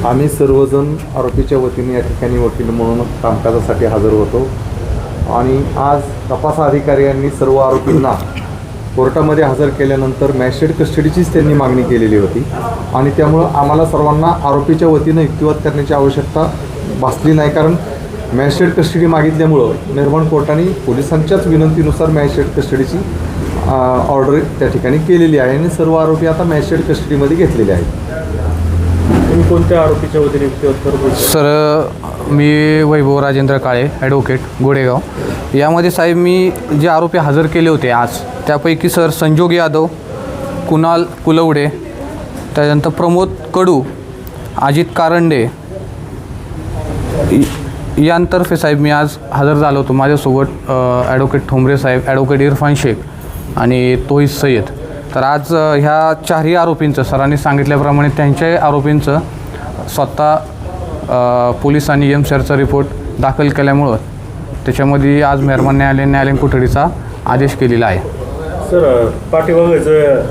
आम्ही सर्वजण आरोपीच्या वतीने या ठिकाणी वकील म्हणून कामकाजासाठी हजर होतो आणि आज तपास अधिकारी यांनी सर्व आरोपींना कोर्टामध्ये हजर केल्यानंतर मॅजिस्ट्रेट कस्टडीचीच त्यांनी मागणी केलेली होती आणि त्यामुळं आम्हाला सर्वांना आरोपीच्या वतीनं युक्तिवाद करण्याची आवश्यकता भासली नाही, कारण मॅजिस्ट्रेट कस्टडी मागितल्यामुळं मेहरबान कोर्टाने पोलिसांच्याच विनंतीनुसार मॅजिस्ट्रेट कस्टडीची ऑर्डर त्या ठिकाणी केलेली आहे आणि सर्व आरोपी आता मॅजिस्ट्रेट कस्टडीमध्ये घेतलेले आहेत. तुम्ही कोणत्या आरोपीच्या वतीने युक्तिवाद करत होता? सर, मी वैभव राजेंद्र काळे, ॲडव्होकेट, गोडेगाव. यामध्ये साहेब मी जे आरोपी हजर केले होते आज, त्यापैकी सर संजोग यादव, कुणाल कुलवडे, त्यानंतर प्रमोद कडू, अजित कारंडे यांतर्फे साहेब मी आज हजर झालो होतो. माझ्यासोबत ॲडव्होकेट ठोंबरे साहेब, ॲडव्होकेट इरफान शेख आणि तोहीद सय्यद. तर आज ह्या चारही आरोपींचं सरांनी सांगितल्याप्रमाणे त्यांच्याही आरोपींचं स्वतः पोलिसांनी MCRचा रिपोर्ट दाखल केल्यामुळं त्याच्यामध्ये आज मेहरबान न्यायालयीन कोठडीचा आदेश केलेला आहे. सर, पाठीमागचं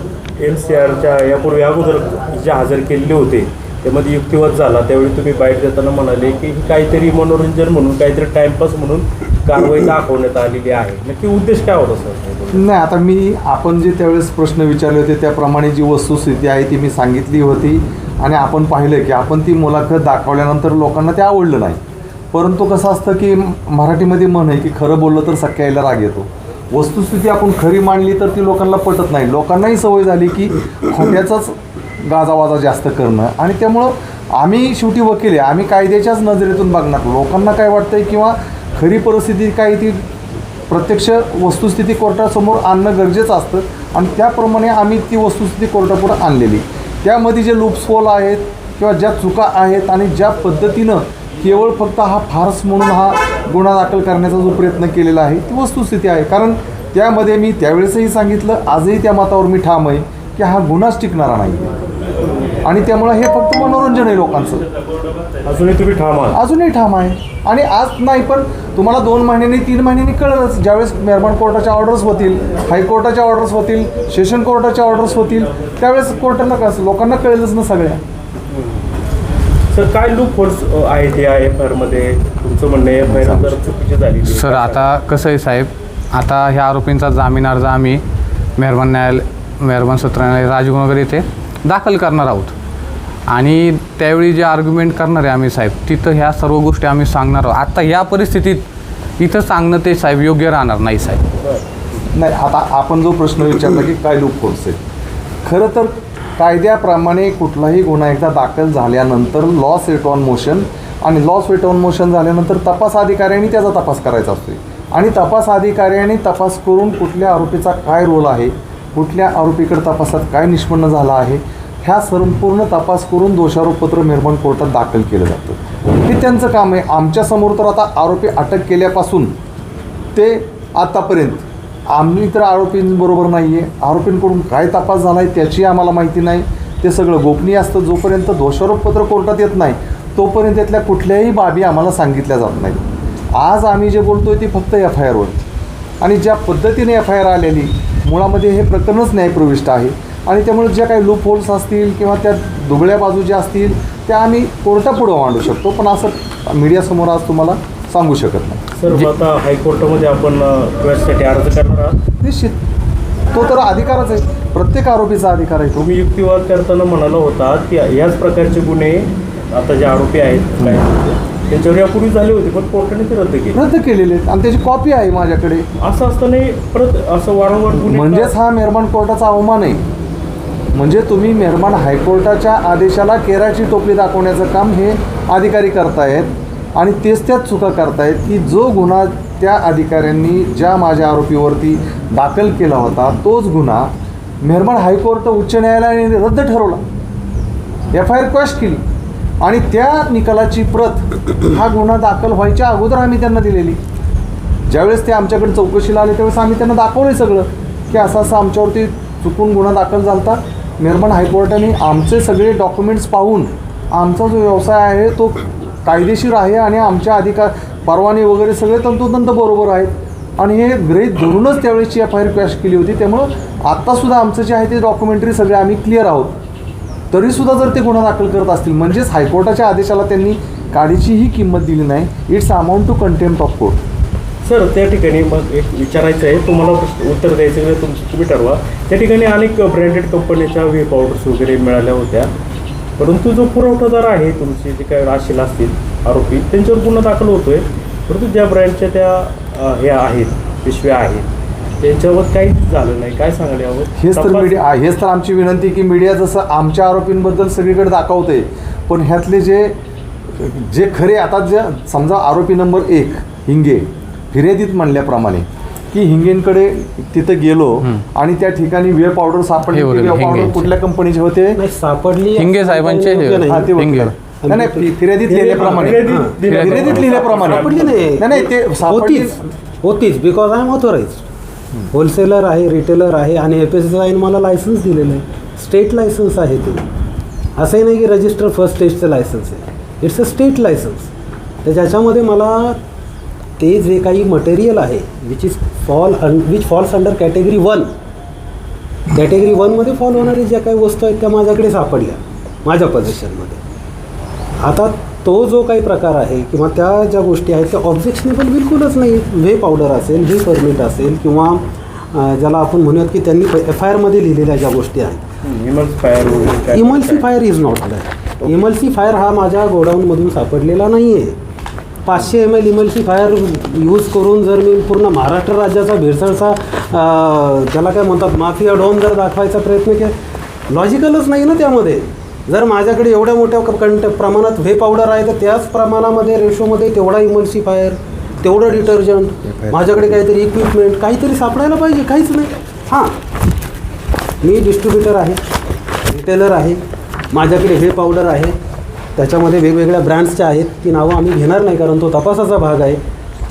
MCRच्या यापूर्वी अगोदर जे हजर केलेले होते त्यामध्ये युक्तिवाद झाला, त्यावेळी तुम्ही बाईट देताना म्हणाले की काहीतरी मनोरंजन म्हणून, काहीतरी टाईमपास म्हणून कारवाई दाखवण्यात आलेली आहे. नक्की उद्देश काय होता सर? नाही, आता आपण जे त्यावेळेस प्रश्न विचारले होते त्याप्रमाणे जी वस्तुस्थिती आहे ती मी सांगितली होती आणि आपण पाहिलं की आपण ती मुलाखत दाखवल्यानंतर लोकांना ते आवडलं नाही. परंतु कसं असतं की मराठीमध्ये म्हण आहे की खरं बोललं तर सख्या आईला राग येतो. वस्तुस्थिती आपण खरी मांडली तर ती लोकांना पटत नाही. लोकांनाही सवय झाली की खोट्याचाच गाजावाजा जास्त करणं आणि त्यामुळं आम्ही शेवटी वकील आहे, आम्ही कायद्याच्याच नजरेतून बघणार. लोकांना काय वाटतं आहे किंवा खरी परिस्थिती काय ती प्रत्यक्ष वस्तुस्थिती कोर्टासमोर आणणं गरजेचं असतं आणि त्याप्रमाणे आम्ही ती वस्तुस्थिती कोर्टापुढं आणलेली. त्यामध्ये जे लूप्सहोल आहेत किंवा ज्या चुका आहेत आणि ज्या पद्धतीनं केवळ फक्त हा फार्स म्हणून हा गुन्हा दाखल करण्याचा जो प्रयत्न केलेला आहे ती वस्तुस्थिती आहे. कारण त्यामध्ये मी त्यावेळेसही सांगितलं, आजही त्या मतावर मी ठाम आहे की हा गुन्हाच टिकणारा नाही आणि त्यामुळं हे फक्त मनोरंजन आहे लोकांचं. अजूनही तुम्ही ठाम आहात? अजूनही ठाम आहे आणि आज नाही पण तुम्हाला 2 महिन्यांनी 3 महिन्यांनी कळलंच. ज्यावेळेस मेहरबान कोर्टाच्या ऑर्डर्स होतील, हायकोर्टाच्या ऑर्डर्स होतील, सेशन कोर्टाच्या ऑर्डर्स होतील, त्यावेळेस कोर्टाला कसं लोकांना कळलंच ना सगळ्या. सर, काय लूप होल्स आहेत या FIR मध्ये? तुमचं म्हणणं FIR जर चुकीची झाली सर, आता कसं आहे साहेब, आता ह्या आरोपींचा जामीन अर्ज आम्ही मेहरबान सत्र न्यायालय राजगुरुनगर येथे दाखल करणार आहोत आणि त्यावेळी जे आर्ग्युमेंट करणार आहे आम्ही साहेब, तिथं ह्या सर्व गोष्टी आम्ही सांगणार आहोत. आता या परिस्थितीत इथं सांगणं ते साहेब योग्य राहणार नाही साहेब. नाही, आता आपण जो प्रश्न विचारला की काय लूप होल्स आहेत, खरं तर कायद्याप्रमाणे कुठलाही गुन्हा एकदा दाखल झाल्यानंतर लॉस एट ऑन मोशन आणि लॉस एट ऑन मोशन झाल्यानंतर तपास अधिकाऱ्यांनी त्याचा तपास करायचा असतो आणि तपास अधिकाऱ्यांनी तपास करून कुठल्या आरोपीचा काय रोल आहे, कुठल्या आरोपीकडे तपासात काय निष्पन्न झाला आहे, ह्या संपूर्ण तपास करून दोषारोपपत्र मेहरबान कोर्टात दाखल केलं जातं. हे त्यांचं काम आहे. आमच्यासमोर तर आता आरोपी अटक केल्यापासून ते आतापर्यंत आम्ही तर आरोपींबरोबर नाही आहे. आरोपींकडून काय तपास झाला आहे त्याची आम्हाला माहिती नाही. ते सगळं गोपनीय असतं. जोपर्यंत दोषारोपपत्र कोर्टात येत नाही तोपर्यंत त्यातल्या कुठल्याही बाबी आम्हाला सांगितल्या जात नाही. आज आम्ही जे बोलतो आहे ती फक्त FIRवर आणि ज्या पद्धतीने FIR आलेली मुळामध्ये हे प्रकरणच न्यायप्रविष्ट आहे आणि त्यामुळे ज्या काही लूप होल्स असतील किंवा त्या दुबळ्या बाजू ज्या असतील त्या आम्ही कोर्टापुढं मांडू शकतो, पण असं मीडियासमोर आज तुम्हाला सांगू शकत नाही. सर, आता हायकोर्टामध्ये आपण क्वेशनसाठी अर्ज करणार आहात? निश्चित, तो तर अधिकारच आहे, प्रत्येक आरोपीचा अधिकार आहे. तुम्ही युक्तिवाद करताना म्हणाला होता की याच प्रकारचे गुन्हे आता जे आरोपी आहेत काय त्यांच्यावर यापूर्वी झाले होते पण कोर्टाने ते रद्द केलेले आहेत आणि त्याची कॉपी आहे माझ्याकडे. असं असताना परत असं वारंवार गुन्हे म्हणजेच हा मेहरबान कोर्टाचा अवमान आहे. म्हणजे तुम्ही मेहरबान हायकोर्टाच्या आदेशाला केराची टोपली दाखवण्याचं काम हे अधिकारी करतायत आणि तेच त्याच चुका करतायत की जो गुन्हा त्या अधिकाऱ्यांनी ज्या माझ्या आरोपीवरती दाखल केला होता तोच गुन्हा मेहरबान हायकोर्ट उच्च न्यायालयाने रद्द ठरवला, FIR क्वॅश केली आणि त्या निकालाची प्रत हा गुन्हा दाखल व्हायच्या अगोदर आम्ही त्यांना दिलेली. ज्यावेळेस ते आमच्याकडे चौकशीला आले त्यावेळेस आम्ही त्यांना दाखवलं सगळं की असं असं आमच्यावरती चुकून गुन्हा दाखल झाला होता. मेहरबान हायकोर्टाने आमचे सगळे डॉक्युमेंट्स पाहून आमचा जो व्यवसाय आहे तो कायदेशीर आहे आणि आमच्या अधिकार परवाने वगैरे सगळे तंतोतंत बरोबर आहेत आणि हे गृहीत धरूनच त्यावेळेसची FIR क्वॅश केली होती. त्यामुळं आत्तासुद्धा आमचं जे आहे ते डॉक्युमेंटरी सगळे आम्ही क्लिअर आहोत. तरीसुद्धा जर ते गुन्हा दाखल करत असतील, म्हणजेच हायकोर्टाच्या आदेशाला त्यांनी गाडीचीही किंमत दिली नाही. It's amount to contempt of court. Sir त्या ठिकाणी मग एक विचारायचं आहे, तुम्हाला उत्तर द्यायचं आहे तुम्ही ठरवा. त्या ठिकाणी अनेक ब्रँडेड कंपनीच्या व्हे पावडर्स वगैरे मिळाल्या होत्या, परंतु जो पुरवठादार आहे तुमचे जे काही राशील असतील आरोपी त्यांच्यावर गुन्हा दाखल होतोय, परंतु ज्या ब्रँडच्या त्या ह्या आहेत पिशव्या आहेत त्यांच्यावर काहीच झालं नाही. काय सांगायला यावं? हेच तर आमची विनंती की मीडिया जसं आमच्या आरोपींबद्दल सगळीकडे दाखवते, पण ह्यातले जे खरे आता जे समजा आरोपी नंबर 1 हिंगे फिर्यादीत म्हणल्याप्रमाणे की हिंगेंकडे तिथं गेलो आणि त्या ठिकाणी वेळ पावडर सापडली. पावडर कुठल्या कंपनीचे होते? सापडली हिंगे साहेबांचे नाही, फिर्यादीत लिहिल्याप्रमाणे नाही ते होतीच because I am authorise wholesaler आहे, रिटेलर आहे आणि FSSAI मला लायसन्स दिलेलं आहे, स्टेट लायसन्स आहे ते. असंही नाही की रजिस्टर फर्स्ट स्टेजचं लायसन्स आहे, इट्स अ स्टेट लायसन्स. तर ज्याच्यामध्ये मला ते जे काही मटेरियल आहे which falls under category 1, category 1मध्ये फॉल होणारी ज्या काही वस्तू आहेत त्या माझ्याकडे सापडल्या माझ्या पोझिशनमध्ये. आता तो जो काही प्रकार आहे किंवा त्या ज्या गोष्टी आहेत त्या ऑब्जेक्शनेबल बिलकुलच नाही. व्हे पावडर असेल, व्हे परमिट असेल किंवा ज्याला आपण म्हणूयात की त्यांनी FIRमध्ये लिहिलेल्या ज्या गोष्टी आहेत, emulsifier is not that. Emulsifier हा माझ्या गोडाऊनमधून सापडलेला नाही आहे. 500 ml इमल्सिफायर यूज करून जर मी पूर्ण महाराष्ट्र राज्याचा भेसळचा त्याला काय म्हणतात माफिया डॉन जर दाखवायचा प्रयत्न केला, लॉजिकलच नाही ना त्यामध्ये. जर माझ्याकडे एवढ्या मोठ्या प्रमाणात व्हे पावडर आहे तर त्याच प्रमाणामध्ये रेशोमध्ये तेवढा इमल्सिफायर, तेवढं डिटर्जंट, माझ्याकडे काहीतरी इक्विपमेंट काहीतरी सापडायला पाहिजे. काहीच नाही. हां, मी डिस्ट्रीब्युटर आहे, रिटेलर आहे, माझ्याकडे व्हे पावडर आहे, त्याच्यामध्ये वेगवेगळ्या ब्रँड्सच्या आहेत. ती नावं आम्ही घेणार नाही कारण तो तपासाचा भाग आहे.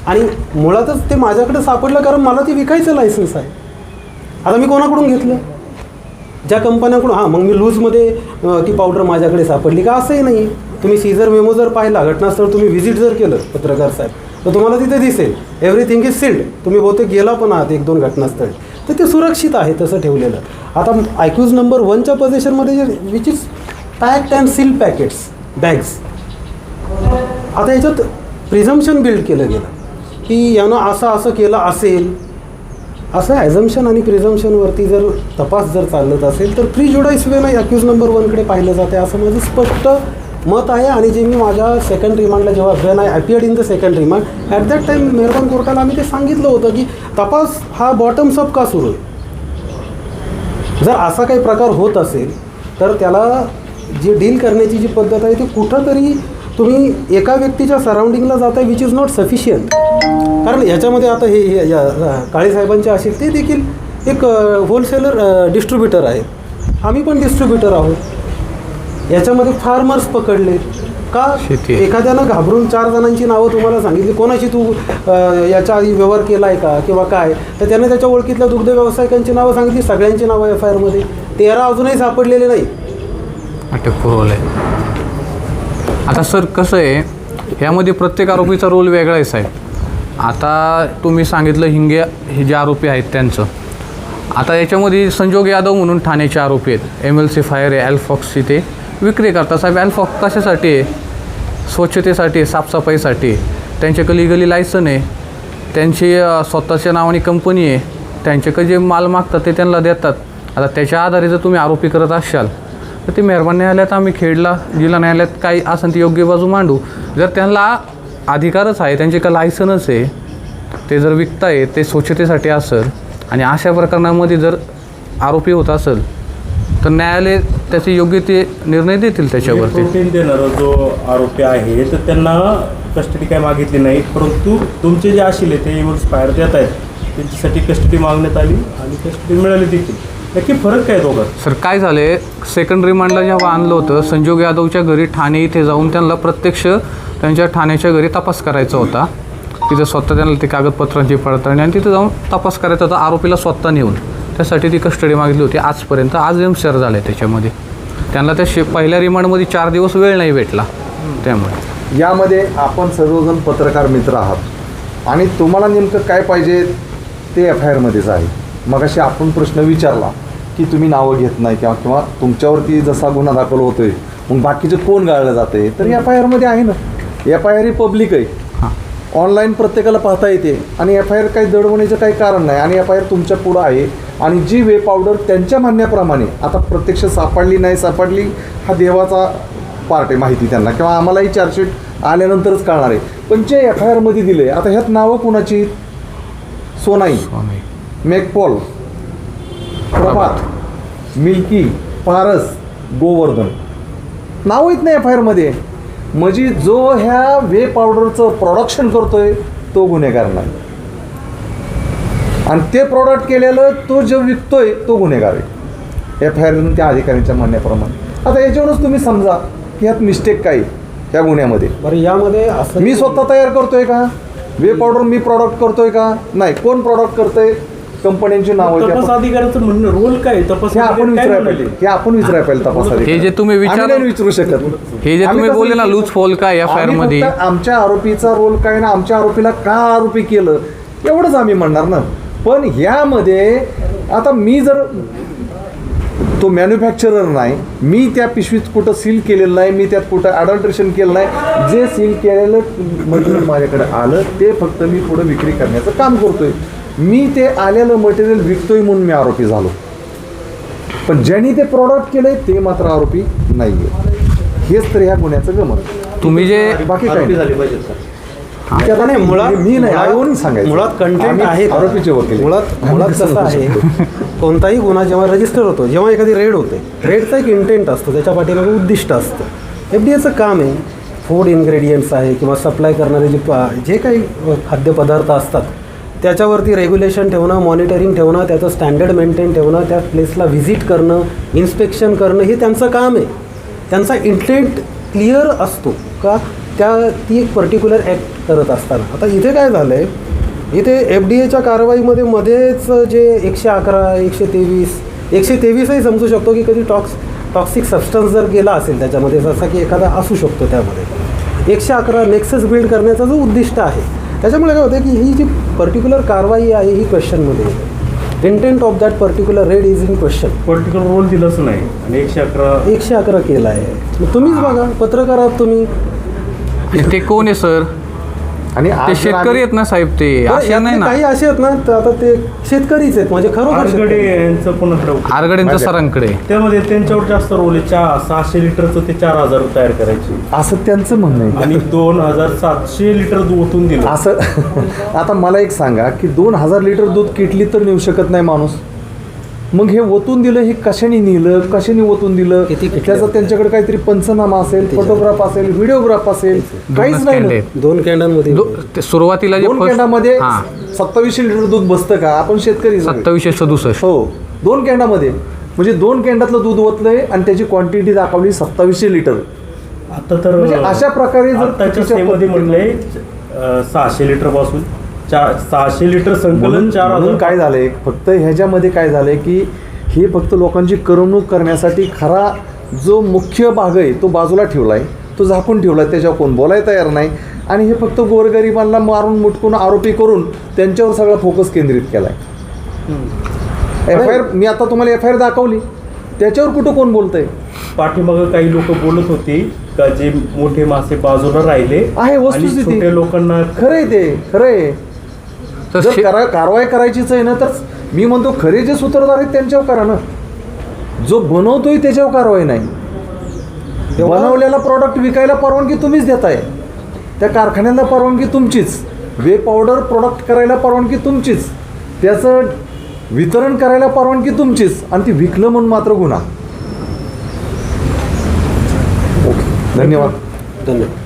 आणि मुळातच ते माझ्याकडे सापडलं कारण मला ते विकायचं लायसन्स आहे. आता मी कोणाकडून घेतलं? ज्या कंपन्याकडून. हां, मग मी लूजमध्ये ती पावडर माझ्याकडे सापडली का? असंही नाही. तुम्ही सीझर मेमो जर पाहिला, घटनास्थळ तुम्ही व्हिजिट जर केलं पत्रकार साहेब, तर तुम्हाला तिथे दिसेल एव्हरीथिंग इज सील्ड. तुम्ही बहुतेक गेला पण आहात 1-2 घटनास्थळी, तर ते सुरक्षित आहे तसं ठेवलेलं. आता IQ's नंबर 1च्या पोझिशनमध्ये जे which is packed and seal packets bags. आता याच्यात प्रिझम्पशन बिल्ड केलं गेलं की यानं असं केलं असेल. असं ॲझम्पशन आणि प्रिझम्पशनवरती जर तपास जर चालत असेल तर प्रिज्युडाइस वेनं अक्यूज नंबर 1कडे पाहिलं जाते असं माझं स्पष्ट मत आहे. आणि जे मी माझ्या सेकंड रिमांडला जेव्हा when I appeared in the second remand at that time मेहरबान कोर्टाला आम्ही ते सांगितलं होतं की तपास हा बॉटम्स अप का सुरू आहे. जर असा काही प्रकार होत असेल तर त्याला जी डील करण्याची जी पद्धत आहे ती कुठंतरी तुम्ही एका व्यक्तीच्या सराउंडिंगला जाताय विच इज नॉट सफिशियंट. कारण याच्यामध्ये आता हे काळे साहेबांचे असेल ते देखील एक होलसेलर डिस्ट्रीब्युटर आहे, आम्ही पण डिस्ट्रीब्युटर आहोत. याच्यामध्ये फार्मर्स पकडले का? एखाद्यानं घाबरून 4 जणांची नावं तुम्हाला सांगितली, कोणाशी तू याच्या आधी व्यवहार केला आहे का किंवा काय, तर त्याने त्याच्या ओळखीतल्या दुग्ध व्यावसायिकांची नावं सांगितली, सगळ्यांची नावं FIRमध्ये. 13 अजूनही सापडलेले नाही, अटक पुरवलं आहे. आता सर कसं आहे, यामध्ये प्रत्येक आरोपीचा रोल वेगळा आहे साहेब. आता तुम्ही सांगितलं हिंगे हे जे आरोपी आहेत त्यांचं. आता याच्यामध्ये संजोग यादव म्हणून ठाण्याचे आरोपी आहेत. एमएल्सिफायर आहे, ॲल्फॉक्सची ते विक्री करतात साहेब. ॲल्फॉक्स कशासाठी आहे? स्वच्छतेसाठी, साफसफाईसाठी. त्यांच्याकडे लिगली लायसन आहे, त्यांची स्वतःच्या नावाने कंपनी आहे, त्यांच्याकडे जे माल मागतात ते त्यांना देतात. आता त्याच्या आधारे जर तुम्ही आरोपी करत असाल तर ते मेहरबान न्यायालयात आम्ही खेडला जिल्हा न्यायालयात काही असेल ती योग्य बाजू मांडू. जर त्यांना अधिकारच आहे, त्यांच्याकडे लायसनच आहे, ते जर विकताय ते स्वच्छतेसाठी असेल आणि अशा प्रकरणामध्ये जर आरोपी होत असेल तर न्यायालय त्याचे योग्य ते निर्णय देतील त्याच्यावरती. प्रोटीन देणारा जो आरोपी आहे तर त्यांना कस्टडी काय मागितली नाही, परंतु तुमचे जे असेल ते एक्सपायर देत आहेत त्यांच्यासाठी कस्टडी मागण्यात आली आणि कस्टडी मिळाली देखील. नक्की फरक काय दोघात? सर काय झाले, सेकंड रिमांडला जेव्हा आणलं होतं संजोग यादवच्या घरी ठाणे इथे जाऊन त्यांना प्रत्यक्ष त्यांच्या ठाण्याच्या घरी तपास करायचा होता. तिथं स्वतः त्यांना ते कागदपत्रांची पडताळणी आणि तिथं जाऊन तपास करायचा होता आरोपीला स्वतः नेऊन. त्यासाठी ती कस्टडी मागितली होती आजपर्यंत. आज MCR झालं आहे त्याच्यामध्ये. त्यांना त्या पहिल्या रिमांडमध्ये 4 दिवस वेळ नाही भेटला. त्यामुळे यामध्ये आपण सर्वजण पत्रकार मित्र आहात आणि तुम्हाला नेमकं काय पाहिजे ते FIRमध्येच आहे. मग अशी आपण प्रश्न विचारला की तुम्ही नावं घेत नाही किंवा तुमच्यावरती जसा गुन्हा दाखल होतोय मग बाकीचे कोण गाळलं जाते, तर FIR आहे ना. FIR ही पब्लिक आहे, ऑनलाईन प्रत्येकाला पाहता येते आणि FIR काही दडवण्याचं काही कारण नाही आणि FIR तुमच्या पुढं आहे. आणि जी वे पावडर त्यांच्या म्हणण्याप्रमाणे आता प्रत्यक्ष सापडली नाही सापडली हा देवाचा पार्ट आहे, माहिती त्यांना किंवा आम्हालाही चार्जशीट आल्यानंतरच कळणार आहे. पण जे FIRमध्ये दिले, आता ह्यात नावं कुणाची? सोनाई, मेकपॉल, प्रभात, मिल्की, पारस, गोवर्धन नाव येत नाही FIRमध्ये. म्हणजे जो ह्या वे पावडरचं प्रोडक्शन करतोय तो गुन्हेगार नाही आणि ते प्रोडक्ट केलेलं तो जो विकतोय तो गुन्हेगार आहे FIR त्या अधिकाऱ्यांच्या म्हणण्याप्रमाणे. आता याच्यावरूनच तुम्ही समजा की ह्यात मिस्टेक काय त्या गुन्ह्यामध्ये. बरं, यामध्ये असं मी स्वतः तयार करतोय का वे पावडर? मी प्रॉडक्ट करतोय का? नाही. कोण प्रॉडक्ट करतोय? कंपन्यांची नावं. तपास अधिकाऱ्याचं म्हणणं रोल काय? तपास हे आपण अधिकारी काय विचारायला म्हणाले? पाहिजे, हे आपण विचारायला पाहिजे तपास अधिकारी. हे जे तुम्ही आम्ही नाही विचारू शकत. हे जे आम्ही तुम्ही कसं बोलले ना विचारू लूज शकतो? फोल काय FIR आम्ही मध्ये, फक्त आमच्या आरोपीचा रोल काय ना, आमच्या आरोपीला का आरोपी केलं एवढंच आम्ही म्हणणार ना. पण ह्यामध्ये आता मी जर तो मॅन्युफॅक्चरर नाही, मी त्या पिशवीत कुठं सील केलेलं नाही, मी त्यात कुठं अडल्ट्रेशन केलं नाही, जे सील केलेलं मटेरियल माझ्याकडे आलं ते फक्त मी पुढं विक्री करण्याचं काम करतोय. मी ते आलेलं मटेरियल विकतोय म्हणून मी आरोपी झालो. पण ज्यांनी ते प्रॉडक्ट केलंय ते मात्र आरोपी नाही आहे. हेच तर ह्या गुन्ह्याचं गमत. तुम्ही जे बाकी काय नाही. झाली पाहिजे सर. त्याचा नाही, मुळात मी नाही आयोनी सांगायचं. मुळात कंटेंट आम्ही आहे का? आरोपीचे वकील. मुळात कसं आहे, कोणताही गुन्हा जेव्हा रजिस्टर होतो, जेव्हा एखादी रेड होते, रेडचा एक इंटेंट असतो, त्याच्या पाठीमागे उद्दिष्ट असतं. FDAचं काम आहे फूड इन्ग्रेडियंट्स आहे किंवा सप्लाय करणारे जे काही खाद्यपदार्थ असतात त्याच्यावरती रेग्युलेशन ठेवणं, मॉनिटरिंग ठेवणं, त्याचं स्टँडर्ड मेंटेन ठेवणं, त्या प्लेसला व्हिजिट करणं, इन्स्पेक्शन करणं, हे त्यांचं काम आहे. त्यांचा इंटेंट क्लिअर असतो का ती एक पर्टिक्युलर ॲक्ट करत असताना. आता इथे काय झालं आहे, इथे FDAच्या कारवाईमध्ये मध्येच जे 111, 123ही समजू शकतो की कधी टॉक्सिक सबस्टन्स जर गेला असेल त्याच्यामध्ये, जसा की एखादा असू शकतो त्यामध्ये. 111 नेक्सस बिल्ड करण्याचा जो उद्दिष्ट आहे, त्याच्यामुळे काय होतं की ही जी पर्टिक्युलर कारवाई आहे ही क्वेश्चनमध्ये येते. Intent of that particular raid is in question. Particular role दिलंच नाही आणि 111 केला आहे. तुम्हीच बघा, पत्रकार आहात तुम्ही. ते कोण आहे सर? आणि ते आज जर शेतकरी आम्ही- आहेत ना साहेब, ते बरं, असे यातले नाही ना. काही असे आहेत ना, तर आता ते शेतकरीच आहेत, म्हणजे खरोखर आरगडे शेतकरी. यांचं पुन्हा ठरवलं. आरगडेंचं सरांकडे त्यामध्ये त्यांच्यावर जास्त रोल आहे. 600 लिटरचं ते 4000 तयार करायचे असं त्यांचं म्हणणं आहे. आणि 2700 लिटर दूध ओतून दिलं. असं आता मला एक सांगा की 2000 लिटर दूध किटली तर नेऊ शकत नाही माणूस. मग हे ओतून दिलं, हे कशाने नेलं, कशाने ओतून दिलं, किती किटल्या त्याचा होत्या? त्यांच्याकडे काहीतरी पंचनामा असेल, फोटोग्राफ असेल, व्हिडिओग्राफ असेल, काहीच दोनच नाही कॅन्ड ना. आहेत. 2 कॅन्डांमध्ये ते सुरुवातीला जे 2 first- कॅन्डामध्ये हां, 2700 लिटर दूध बसतं का? आपण शेतकरी सगळे. 2767. हो, 2 कॅन्डामध्ये म्हणजे 2 कॅन्डातलं दूध ओतलंय आणि त्याची क्वांटिटी दाखवली 2700 लिटर. आता तर म्हणजे अशा प्रकारे जर आताच्या चुकीच्या सेमध्ये पद्धतीने- म्हणलंय 600 लिटर पासून 600 लिटर संकलन म्हणून 4000. काय झालंय, फक्त ह्याच्यामध्ये काय झालंय की हे फक्त लोकांची करमणूक करण्यासाठी खरा जो मुख्य भाग आहे तो बाजूला ठेवला आहे, तो झाकून ठेवला आहे, त्याच्यावर कोण बोलायला तयार नाही. आणि हे फक्त गोरगरिबांना मारून मुटकून आरोपी करून त्यांच्यावर सगळा फोकस केंद्रित केला आहे. FIR मी आता तुम्हाला FIR दाखवली, त्याच्यावर कुठं कोण बोलतंय? पाठीमागं काही लोक बोलत होते का जे मोठे मासे बाजूला राहिले आहे आणि वस्तुस्थिती. छोट्या लोकांना खरंय ते, खरंय. तर जर शे- कारवाई करायचीच आहे ना, तर मी म्हणतो खरे जे सूत्रधार आहेत त्यांच्यावर करा ना. जो बनवतोय त्याच्यावर कारवाई नाही. बनवलेला प्रॉडक्ट विकायला परवानगी तुम्हीच देताय, त्या कारखान्याला परवानगी तुमचीच, वे पावडर प्रोडक्ट करायला परवानगी तुमचीच, त्याचं वितरण करायला परवानगी तुमचीच, आणि ती विकलं म्हणून मात्र गुन्हा. ओके, धन्यवाद. धन्यवाद.